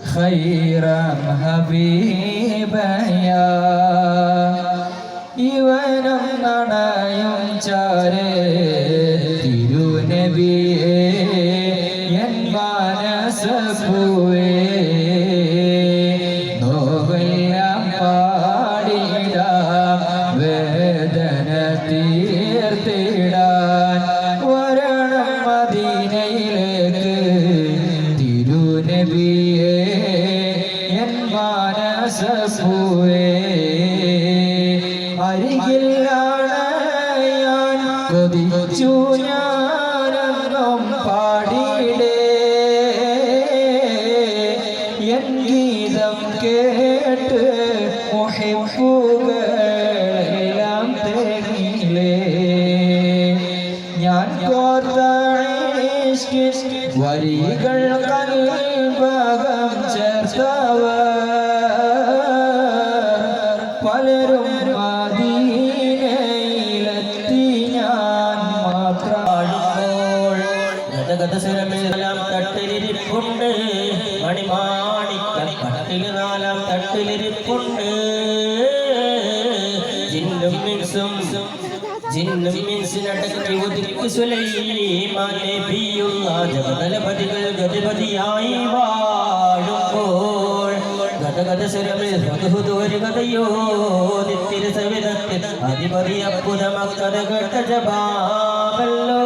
خيرا حبيبيا ഇവനും നണയും ചാരേ തിരുനബിയേ എൻ മനസ്സൂവേ നോവെല്ലാം പാടിടാം വേദന തീർത്തിടാൻ വരണം മദീനയിലേക്ക് തിരുനബിയേ എൻ മനസ്സൂവേ അരികിലാണ് ഞാൻ കൊതിച്ചു ഞാനെന്നും പാടിയിടേ എൻ ഗീതം കേട്ട് മുഹിബ്ബുകളെല്ലാം തേങ്ങിലേ ഞാൻ കോർത്ത ഇശ്കിൻ വരികൾ കൽബകം ചേർത്തവർ പലരും മദീനയിലെത്തി ഞാൻ മാത്രമാടുമ്പോൾ ഗതഗതസുരമെല്ലാം തട്ടിലിരിപ്പുണ്ട് മണിമാണിക്ക കട്ടിൽ നാലാം തട്ടിലിരിപ്പുണ്ട് ജിന്നും മിൻസിനടക്കി ഒതുക്കി സുലൈമാൻ നബിയുള്ള ജബലപതികൾ ഗതിപതിയായി വാഴുമ്പോൾ ഗതഗതസുരമിൽ ഹുദുഹുദ് കഥയോ നിത്തിരി സവിധത്തിൽ അധിപതി അപ്പുതമക്കഥ കേട്ട ജബാബല്ലോ